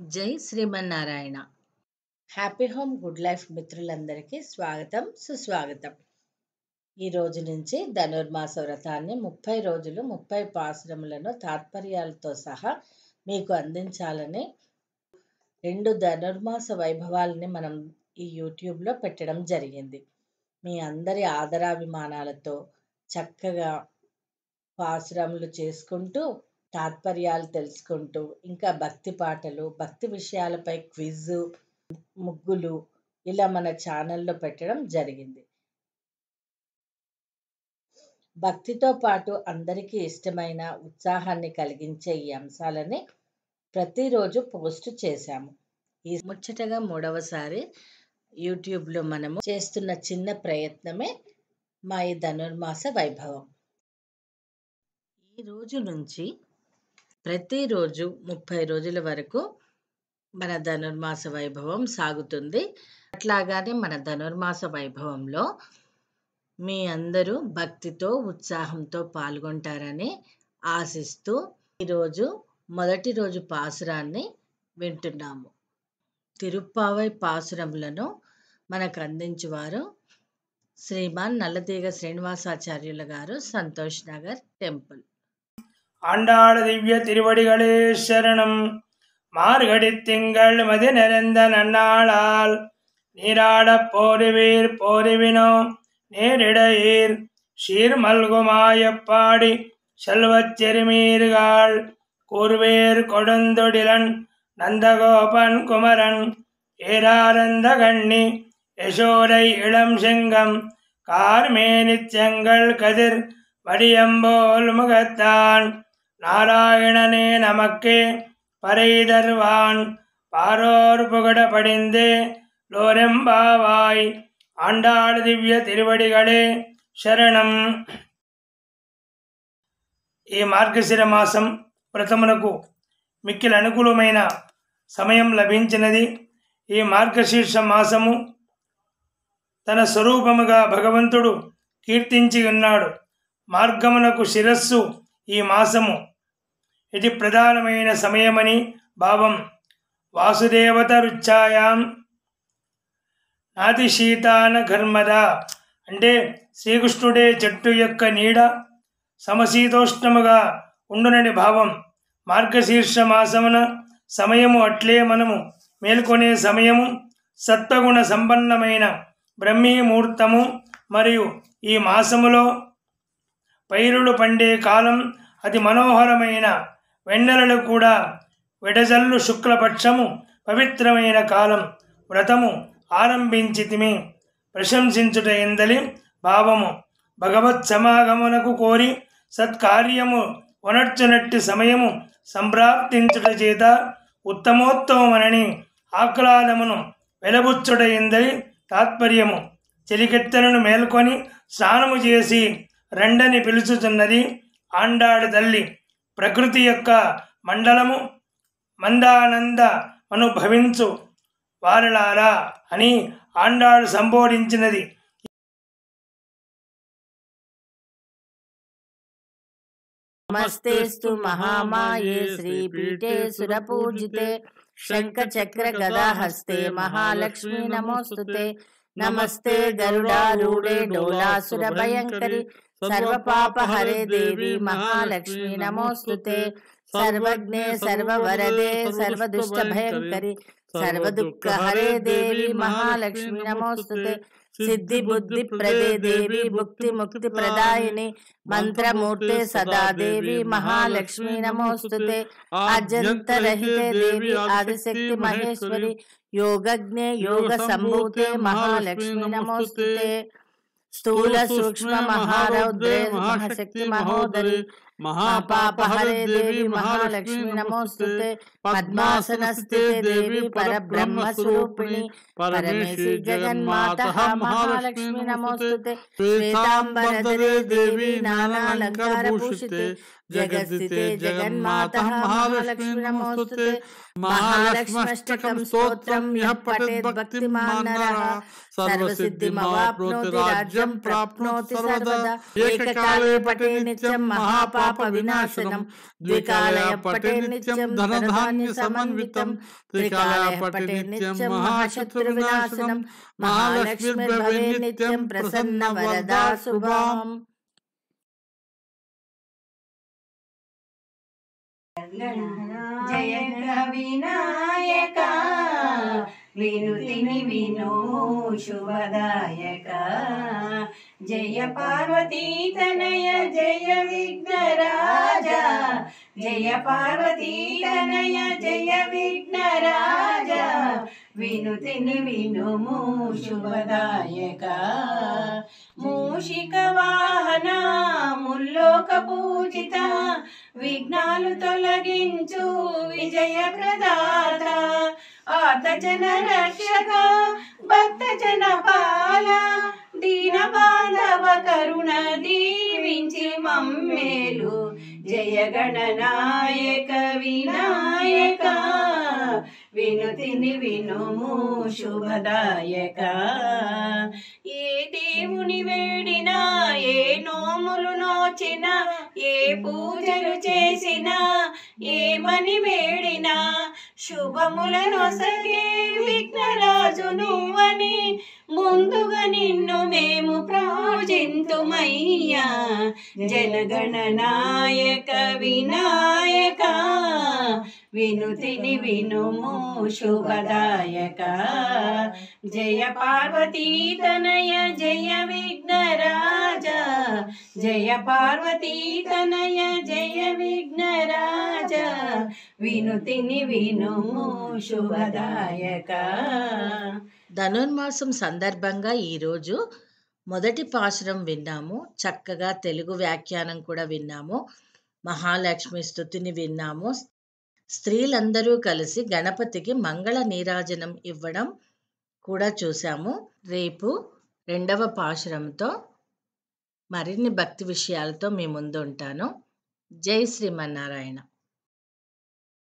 జై Srimannarayana. Happy home good life మిత్రులందరికీ స్వాగతం, సుస్వాగతం. ఈ రోజు నుంచి ధనుర్మాస వ్రతాన్ని 30 రోజులు 30 పాసురములను తాత్పర్యాలతో సహా మీకు అందించాలని 2 ధనుర్మాస వైభవాలని మనం ఈ యూట్యూబ్లో పెట్టడం జరిగింది. మీ అందరి ఆదరాభిమానాలతో చక్కగా పాసురములు చేసుకుంటూ, తాత్పర్యాలు తెలుసుకుంటూ, ఇంకా భక్తి పాటలు, భక్తి విషయాలపై క్విజ్, ముగ్గులు ఇలా మన ఛానల్లో పెట్టడం జరిగింది. భక్తితో పాటు అందరికీ ఇష్టమైన ఉత్సాహాన్ని కలిగించే ఈ అంశాలని ప్రతిరోజు పోస్ట్ చేశాము. ఈ ముచ్చటగా 3వసారి యూట్యూబ్లో మనము చేస్తున్న చిన్న ప్రయత్నమే మా ఈ ధనుర్మాస వైభవం. ఈ రోజు నుంచి ప్రతిరోజు 30 రోజుల వరకు మన ధనుర్మాస వైభవం సాగుతుంది. అట్లాగానే మన ధనుర్మాస వైభవంలో మీ అందరూ భక్తితో ఉత్సాహంతో పాల్గొంటారని ఆశిస్తూ ఈరోజు మొదటి రోజు పాసురాన్ని వింటున్నాము. తిరుప్పావై పాసురములను మనకు అందించువారు శ్రీమాన్ నల్లతీగ శ్రీనివాసాచార్యుల గారు, సంతోష్ నగర్ టెంపుల్. ஆண்டாள திவ்ய திருவடிகளே சரணம். மார்கழி திங்கள் மதி நிறைந்த நன்னாளால் நீராடப் போருவீர் போருவினோ நேரிடையீர் சீர் மல்குமாயப்பாடி செல்வச் செருமீர்கள் கூர்வேர் கொடுந்தொடிலன் நந்தகோபன் குமரன் ஏராரந்த கண்ணி யசோதை இளம் செங்கம் கார்மேனிச் செங்கல் கதிர் வடியம்போல் முகத்தான் நாராயணனே நமக்கே பறை தருவான் பாரோர் புகழ படிந்து லோரெம்பாவாய். ஆண்டாள் దివ్య తిరువడిగళే శరణం. ఈ మార్గశిర మాసం వ్రతమునకు మిక్కిలి అనుకూలమైన సమయం లభించినది. ఈ మార్గశీర్ష మాసము తన స్వరూపముగా భగవంతుడు కీర్తించి ఉన్నాడు. మార్గమునకు శిరస్సు ఈ మాసము. ఇది ప్రధానమైన సమయమని భావం. వాసుదేవత రుచ్ఛాయాం నాతి శీతాన ఘర్మద అంటే శ్రీకృష్ణుడే చెట్టు యొక్క నీడ సమశీతోష్ణముగా ఉండునని భావం. మార్గశీర్ష మాసమున సమయము అట్లే మనము మేల్కొనే సమయము. సత్వగుణ సంపన్నమైన బ్రహ్మీ ముహూర్తము. మరియు ఈ మాసములో పైరులు పండే కాలం. అతి మనోహరమైన వెన్నెలలు కూడా వెడజల్లు శుక్లపక్షము పవిత్రమైన కాలం. వ్రతము ఆరంభించితిమి ప్రశంసించుట ఎందలి భావము. భగవత్ సమాగమునకు కోరి సత్కార్యము వనర్చునట్టి సమయము సంప్రాప్తించుట చేత ఉత్తమోత్తమనని ఆహ్లాదమును వెలబుచ్చుట ఎందలి తాత్పర్యము. చెలికెత్తలను మేల్కొని స్నానము చేసి రెండని పిలుచుతున్నది ఆండాడి తల్లి. ప్రకృతి యొక్క మండలము మందానంద అనుభవించు వారలారా అని ఆండాడు సంబోధించినది. నమస్తేస్తు మహామాయే శ్రీపీఠే సురపూజితే శంఖచక్ర గదాహస్తే మహాలక్ష్మీ నమోస్తుతే. నమస్తే గరుడారూఢే డోలాసుర భయంకరి సర్వపాపహరే దేవి మహాలక్ష్మీ నమోస్తుతే. సర్వజ్ఞే సర్వవరదే సర్వదుష్ట భయంకరి సర్వదుఃఖహరే దేవి మహాలక్ష్మీ నమోస్తుతే. సిద్ధి బుద్ధి ప్రదే దేవి భుక్తి ముక్తి ప్రదాయిని మంత్రమూర్తే సదా దేవి మహాలక్ష్మీ నమోస్తుతే. అజంతరహితే దేవి ఆదిశక్తి మహేశ్వరి యోగజ్ఞే యోగ సంభూతే మహాలక్ష్మీ నమోస్తుతే. స్థూల సూక్ష్మ మహారౌద్రే మహాశక్తి మహోదరి మహాపాపహరే దేవి మహాలక్ష్మీ నమోస్తుతే. పద్మాసనస్థితే దేవి పరబ్రహ్మ స్వరూపిణి పరమేశి జగన్మాతః మహాలక్ష్మీ నమోస్తుతే. శ్వేతాంబరధరే దేవి నానాలంకార భూషితే జగత్స్థితే జగన్మాతః మహాలక్ష్మీ నమోస్తుతే. మహాలక్ష్మష్టకం స్తోత్రం యః పఠేత్ భక్తిమాన్ నరః సర్వసిద్ధిమవాప్నోతి రాజ్యం ప్రాప్నోతి సర్వదా. ఏకకాలే పఠే నిత్యం మహాపాప పాప వినాశనం ద్వికాలయ పటే నిత్యం ధనధాన్య సమన్వితం త్రికాలయ పటే నిత్యం మహాశత్రు వినాశనం మహాలక్ష్మీర్భవే నిత్యం ప్రసన్న వరదా శుభం. జయ వినాయక వినుతిని విను శుభదాయక జయ పార్వతీ తనయ జయ విఘ్నరాజా జయ పార్వతీ తనయ జయ విఘ్నరాజా వినుతిని వినుము శుభదాయక మూషిక వాహన ముల్లోక పూజిత విఘ్నాలు తొలగించు విజయ ప్రదాత ఆర్త జన రక్షక భక్త జన పాల దీన బాంధవ కరుణ దీవించి మమ్మేలు జయ గణనాయక వినాయక వినుతిని వినుము శుభదాయక ఏ దేవుని వేడినా ఏ నోములు నోచినా ఏ పూజలు చేసినా ఏమని వేడినా శుభములను సగే విఘ్నరాజు నువ్వని ముందుగా నిన్ను మేము పూజింతుమయ్యా జనగణనాయక వినాయక వినుతిని వినుము శుభదాయక జయ పార్వతీ తనయ జయ విఘ్నరాజా జయ పార్వతీ తనయ జయ విఘ్నరాజా వినుతిని వినుము శుభదాయక. ధనుర్మాసం సందర్భంగా ఈరోజు మొదటి పాశురం విన్నాము. చక్కగా తెలుగు వ్యాఖ్యానం కూడా విన్నాము. మహాలక్ష్మి స్తుతిని విన్నాము. స్త్రీలందరూ కలిసి గణపతికి మంగళ నీరాజనం ఇవ్వడం కూడా చూసాము. రేపు రెండవ పాశురంతో మరిన్ని భక్తి విషయాలతో మీ ముందు ఉంటాను. జై శ్రీమన్నారాయణ.